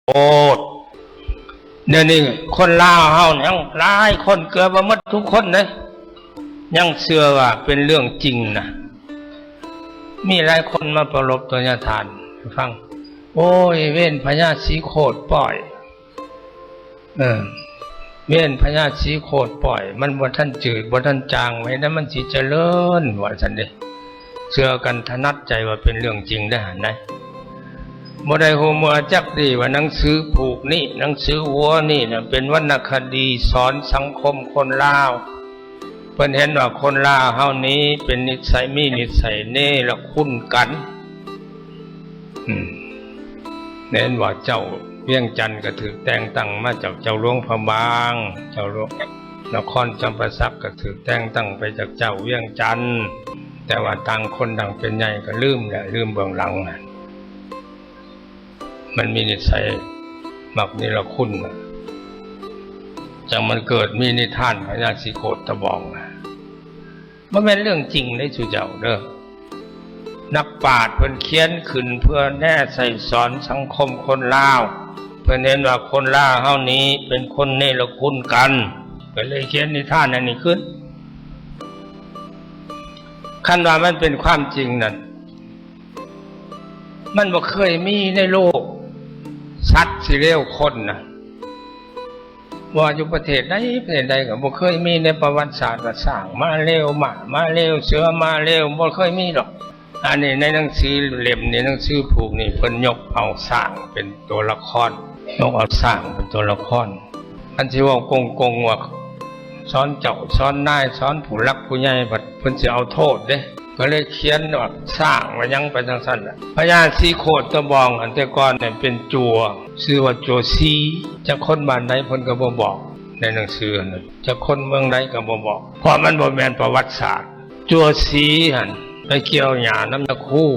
โอ้เดี๋ยวนี้คนลาวเฮายังหลายคนเกือบว่าหมดทุกคนเลยยังเชื่อว่าเป็นเรื่องจริงนะมีหลายคนมาประลบตัวยาทานฟังโอ้ยเว้นพญาสีโคตรปล่อยเว้นพญาสีโคตรปล่อยมันบ่ท่านจืดบ่ท่านจางไว้แล้วมันสิเจริญว่าซั่นเด้เชื่อกันถนัดใจว่าเป็นเรื่องจริงได้หั่นได้บ่ได้ฮู้มือจักดีว่าหนังสือผูกนี่หนังสือวัวนี่น่ะเป็นวรรณคดีสอนสังคมคนลาวเพิ่นเห็นว่าคนลาวเฮานี้เป็นนิสัยมีนิสัยเนรคุณกันเน้นว่าเจ้าเวียงจันทร์ก็ถูกแต่งตั้งมาจากเจ้าหลวงพระบางเจ้าหลวงนครจำปาสักก็ถูกแต่งตั้งไปจากเจ้าเวียงจันทร์แต่ว่าต่างคนต่างเป็นใหญ่ก็ลืมแหละลืมเบื้องหลังมันมีนิสัยมักนิรคุณจังมันเกิดมีนิทานพญาสีโคตรตะบองมันเป็นเรื่องจริงได้สู่เจ้าเด้อนักปราชญ์เพิ่นเขียนขึ้นเพื่อแน่ใส่สอนสังคมคนลาวเพิ่นเห็นว่าคนลาวเฮานี้เป็นคนเนรคุณกันก็เลยเขียนนิทานอันนี้ขึ้นคันว่ามันเป็นความจริงนั่นมันบ่เคยมีในโลกสัตว์สิเลวคนนะว่าอยู่ประเทศใดก็บ่เคยมีในประวัติศาสตร์ว่าสร้างมาเลวมาเลวเสือมาเลวบ่เคยมีหรอกอันนี้ในหนังสือเล่มนี้หนังสือผูกนี่เพิ่นยกเอาสร้างเป็นตัวละครยกเอาสร้างเป็นตัวละครอันที่ว่ากงว่าสอนเจ้าสอนนายสอนผู้รักผู้ใหญ่บัดเพิ่นสิเอาโทษเด้ก็เลยเขียนว่าสร้างว่ายังไปจังซั่นน่ะพญาสีโคตรตะบองอันแต่ก่อนเนี่ยเป็นจัวชื่อว่าจัวซีจะคนบ้านใดเพิ่นก็บ่บอกในหนังสือนั่นจะคนเมืองใดก็บ่บอกเพราะมันบ่แม่นประวัติศาสตร์จัวซีหั่นไปเกี่ยวหญ้าน้ำตะคู่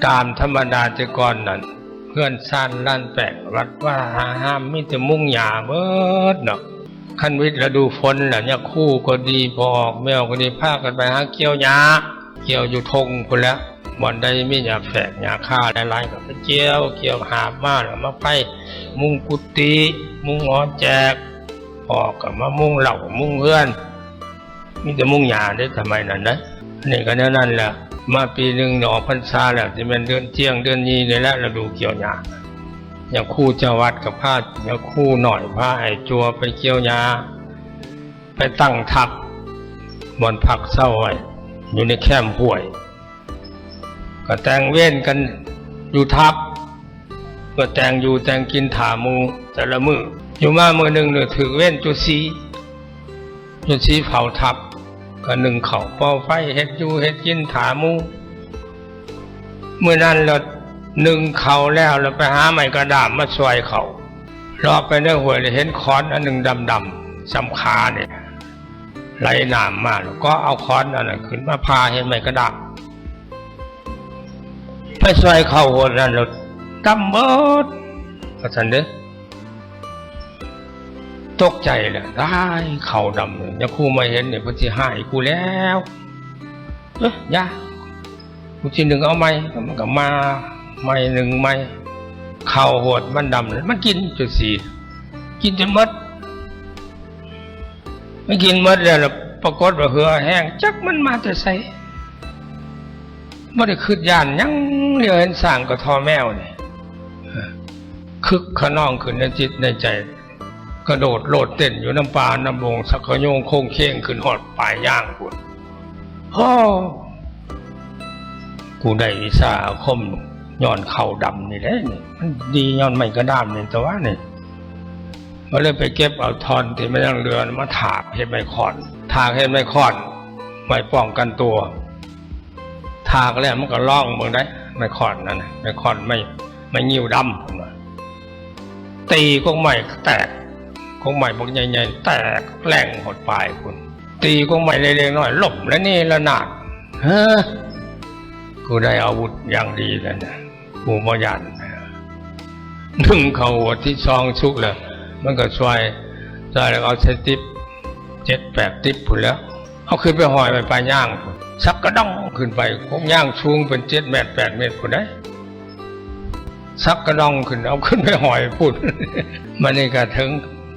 ตามธรรมดาแต่ก่อนนั่นเพื่อนซ่านล้านแปะวัดว่าห้ามมีแต่มุงหญ้าเบิดเนาะคันฤดูฝนน่ะเนี่ยคู่ก็ดีพอออกแมวก็ดีพากันไปหาเกี่ยวหญ้าเกี่ยวอยู่ทงพุ่นแล้วบ่อนใดมีหญ้าแฝกหญ้าคาหลายๆก็ไปเกี่ยวหาบมาแล้วมาไปมุงกุฏิมุงหอแจกพอก็มามุงเหล้ามุงเฮือนมีแต่มุงหญ้าได้ทำไมนั่นนะนี่ก็นั่นแหละมาปีนึงออกพรรษาแล้วที่เป็นเดือนเที่ยงเดือนนี้นี่แหละฤดูเกี่ยวหญ้าอย่างคู่เจ้าวัดกับพาอย่างคู่หน่อยพาไอ้จัวไปเกี่ยวหญ้าไปตั้งทัพบ่อนพักเศร้าไว้อยู่ในแคมป์ห้วยก็แต่งเว้นกันอยู่ทับก็แต่งอยู่แต่งกินถามูแต่ละมืออยู่มามือหนึ่งเนี่ยถือเว้นจุสีเผาทับก็หนึ่งเข่าเป่าไฟเฮ็ดอยู่เฮ็ดกินถามูเมื่อนั้นเราหนึ่งเข่าแล้วเราไปหาไม้กระดาษมาช่วยเขารอไปในห้วยเลยเห็นค้อนอันหนึ่งดำๆสำคาเนี่ยไหลน้ำมาแล้วก็เอาค้อนอันนั้นขึ้นมาพาเห็นไม้กระดาษไปช่วยเขาหัวนั้นเรากำเบิดก็สันเด้อตกใจเลยได้เข่าดำเลยยังคู่มาเห็นเนี่ยพอที่หายกูแล้วยากูที่หนึ่งเอาไม้มันก็มาไม้หนึ่งไม้เข่าหดมันดำเลยมันกินจุดสี่กินจนหมดไม่กินหมดแล้วปรากฏว่าเหือแห้งจักมันมาแต่ใส่ไม่ได้คืดย่านยังเรียกเห็นสร้างก็ทอแมวเนี่ยคึกขนองขึ้นในจิตในใจกระโดดโลดเต้นอยู่น้ำปลาน้ำบงสักขโยงโค้งเค้งขึ้นหอดปลายย่างกูกูได้วิชาอาคมย้อนเข่าดำนี่แหละนี่มันดีย้อนไม่กระด้ามนี่แต่ว่านี่มาเลยไปเก็บเอาทอนที่ไม่ยังเรือมาถากเห็ดไม้ขอนถากเห็ดไม้ขอนไว้ป้องกันตัวถากแล้วมันก็ล่องเมืองได้ไม้ขอนนั่นไม้ขอนไม่งิ้วดำตีกงไม้แตกกงไม้บางใหญ่ๆแตกแรงหดปลายคุณตีกงไม้เล็กๆน้อยหลบแล้วนี่ละนาดกูได้อาวุธอย่างดีแล้วนะกูมายันนึ่งเขาหัวที่ซองชุกเลยมันก็ช่วยแล้วเอาใช้ติ๊บ7-8ติ๊บผุนแล้วเอาขึ้นไปหอยไปปลายย่างสักกระด้องขึ้นไปคงย่างชูงเป็น7 เมตร 8 เมตรผุนได้ ซักกระดองขึ้นเอาขึ้นไปหอยพูด มันนี่ก็ถึง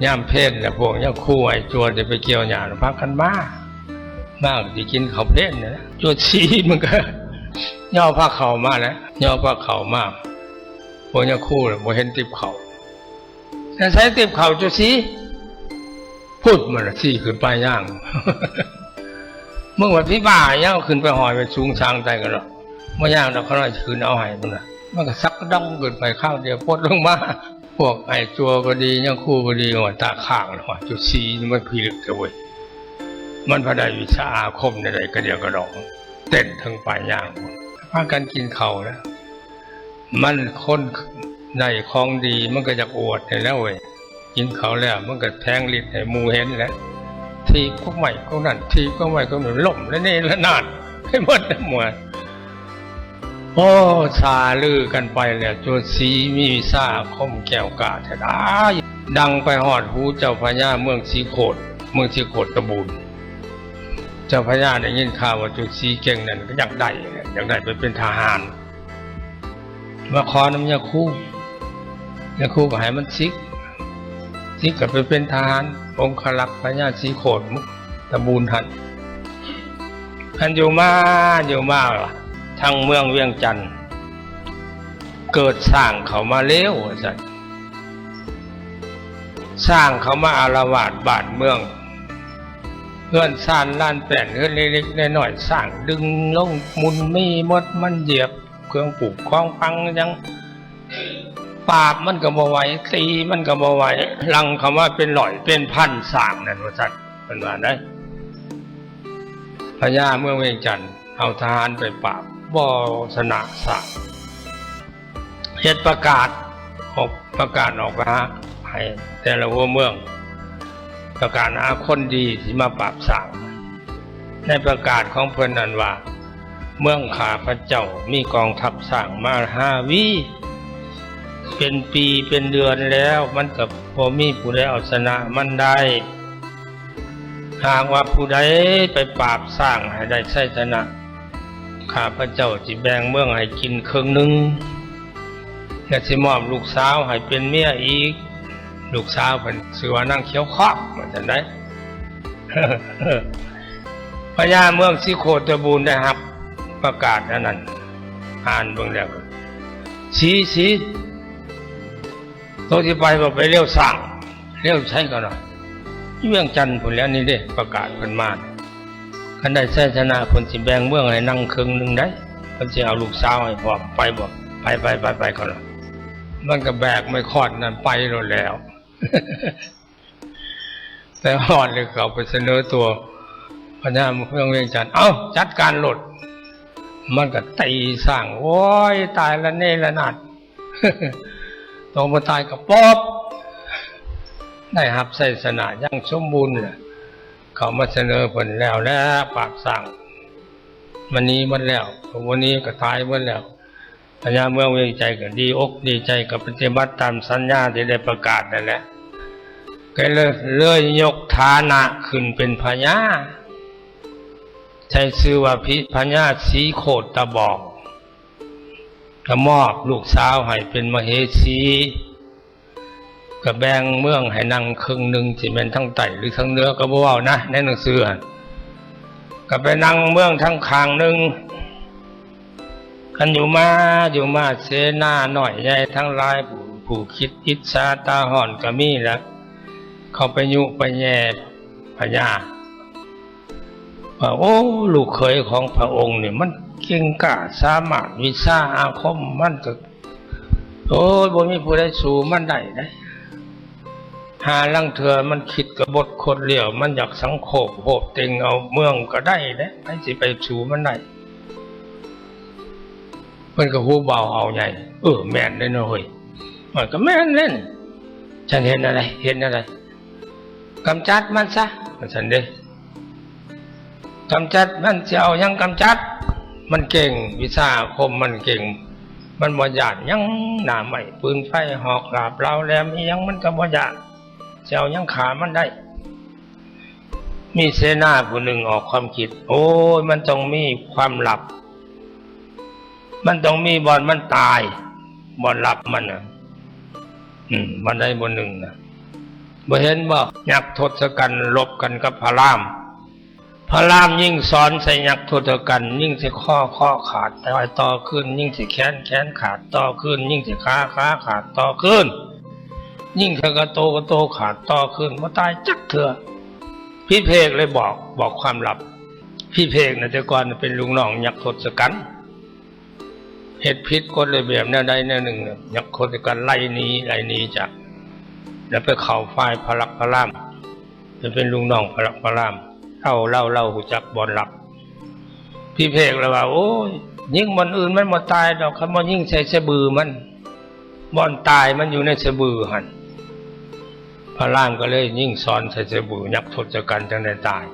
ย่ามเพศแหละพวกยังคู่ไอ้จวนจะไปเกี่ยวหยาพักกันบ้ามากที่กินข้าวเพศนะจวดชีมันก็ย่อผ้าเข่ามาแล้วย่อผ้าเข่ามากพวกยังคู่เลยพอเห็นติบเข่าแต่ใช้ติบเข่าจวดชีพูดมันละที่ขึ้นไปย่าง เมื่อวันพี่บ่าย่างขึ้นไปหอยไปสูงช้างใจกันหรอกเมื่อย่างเราเขาเลยคืนเอาหายมันละมันก็ซักดองเกินไปข้าวเดียวพดลงมาพวกไอ้จัวก็ดียังคู่ก็ดีหัวตาข้างเลยจุดซีมันพิลึกเลยมันพอได้วิชาอาคมในใดก็เดียวกระดองเต้นทั้งปลายย่างพากันกินเข่าแล้วมันคนในคลองดีมันก็จะอวดให้แล้วเว้ยกินเข่าแล้วมันก็แทงลิ้นให้มูเห็นแล้วทีก็ใหม่ก็นั่นทีก็ใหม่ก็หนุนล่มแล้วนี่แล้วนานให้หมดทั้งหมดโอ้ชาลือกันไปแล้วโจทย์สีมีวิชาคมแก้วกาแท้ได้ดังไปหอดหูเจ้าพญาเมืองสีโขดตะบูนเจ้าพญาได้ยินข่าวว่าโจทย์สีเก่งนั่นก็อยากได้ไปเป็นทหารมาขอน้ำยาคู่ก็ให้มันซิกก็ไปเป็นทหารองคลักษ์พญาสีโขดตะบูนทันท่านอยู่มาทางเมืองเวียงจันทร์เกิดสร้างเขามาเลี้ยวจันสร้างเขามาอาละวาดบาดเมืองเพื่อนซานล้านแป่นเพื่อนเล็กๆน้อยๆสร้างดึงลงมุนมีมดมันเหยียบเครื่องปลูกคล้องพังยังปราบมันก็บ่ไหวตีมันก็บ่ไหวลังคำว่าเป็นหล่อยเป็นพันสร้างนั่นว่าจันเป็นว่าได้พญาเมืองเวียงจันทร์เอาทหารไปปราบบ่ชนะสร้างเฮ็ดประกาศออกมาให้แต่ละหัวเมืองประกาศหาคนดีที่มาปราบสร้างในประกาศของเพิ่นนั้นว่าเมืองข้าพเจ้ามีกองทัพสร้างมา5 วิเป็นปีเป็นเดือนแล้วมันก็บ่มีผู้ใดเอาชนะมันได้หากว่าผู้ใดไปปราบสร้างให้ได้ชัยชนะข้าพเจ้าสิแบ่งเมืองให้กินครึ่งหนึ่งและสิมอบลูกสาวให้เป็นเมียอีกลูกสาวเพิ่นชื่อว่านางเขียวคอกว่าจังได๋ พญาเมืองสีโคตรบูรณ์ได้รับประกาศอันนั้นอ่านเบิ่งแล้วสีโตที่ไปบ่ไปเลี้ยวสร้างเลี้ยวใช้ก็เนาะเวียงจันทน์พุ่นแล้วนี่เด้ประกาศเพิ่นมาคันได้ชัยชนะเพิ่นสิแบ่งเมืองให้นั่งครึ่งนึงได้เพิ่นสิเอาลูกสาวให้พร้อมไปบ่ไปก่อนล่ะมันก็แบกไม่คอดนั่นไปแล้ว แต่ฮอดเลยเขาไปเสนอตัวพญาเมืองเวียงจันทน์เอ้าจัดการโลดมันก็ตีสร้างโอ้ยตายละเนระนาด ต้องมาตายกับป๊อบได้รับชัยชนะอย่างสมบูรณ์เลยเขามาเสนอผลแล้วปราบสร้างมันนี้มันแล้ววันนี้ก็ตายมันแล้วพญาเมืองเวียงใจก็ดีอกดีใจกับปฏิบัติตามสัญญาที่ได้ประกาศนั่นแหละก็เลยยกฐานะขึ้นเป็นพญาใช้ชื่อว่าพญาสีโคตรบอกก็มอบลูกสาวให้เป็นมเหสีก็แบ่งเมืองให้นั่งครึ่งหนึ่งที่เป็นทั้งไต่หรือทั้งเนื้อก็บ่เว้านะในหนังสือก็ไปนั่งเมืองทั้งข้างหนึ่งกันอยู่มาเสนาหน่อยใหญ่ทั้งหลายผู้คิดอิจฉาตาห่อนก็มีแล้วเขาไปยุไปแย่พญาว่าโอ้ลูกเขยของพระองค์เนี่ยมันเก่งกล้าสามารถวิชาอาคมมันก็โอ้ยบ่มีผู้ใดสู้มันได้หาลังเถื่อมันคิดกบฏโคตรเลี้ยวมันอยากสังโขบโหบเต็งเอาเมืองก็ได้ให้สิไปสู้มันได้เพิ่นก็ฮู้เบาเอาใหญ่แม่นได้เนาะเฮ้ยมันก็แม่นเล่นฉันเห็นอะไรกำจัดมันซะฉันเด้กำจัดมันสิเอายังกำจัดมันเก่งวิชาอาคมมันเก่งมันบ่ยานยังหน้าไม้ปืนไฟหอกดาบเหลาแหลมอีหยังมันก็บ่ยานสิเอายังขามันได้มีเสนาผู้หนึ่งออกความคิดโอ้ยมันต้องมีความลับมันต้องมีบ่อนมันตาย บ่รับมันน่ะวันใดบ่หนึ่งน่ะบ่เห็นบ่ยักษ์ทศกัณฐ์ลบกันกับพระรามพระรามยิ่งสอนใส่ยักษ์ทศกัณฐ์ยิ่งสิข้อขาดต่อขึ้นยิ่งสิแขนขาดต่อขึ้นยิ่งสิขาขาดต่อขึ้นยิ่งเธอกระโตขาดต่อขึ้นบ่ตายจักเถื่อพี่เพกเลยบอกความลับพี่เพกน่ะแต่ก่อนเป็นลูกน้องยักษ์ทศกัณฐ์เฮ็ดผิดกฎระเบียบแนวใดแนวหนึ่งยักษ์ทศกัณฐ์ไล่หนีจากแล้วไปเข้าฝ่ายพระลักษมณ์พระรามจะเป็นลูกน้องพระลักษมณ์พระรามเล่าหูจักบ่อนหลับพี่เพกเลยว่าโอ้ยยิ่งบ่อนอื่นมันบ่ตายดอกคันบ่ยิ่งใส่สะบือมันบ่อนตายมันอยู่ในสะบือหั่นพระรามก็เลยยิ่งสอนใส่สะบือยักษ์ทศกัณฐ์จังได้ตาย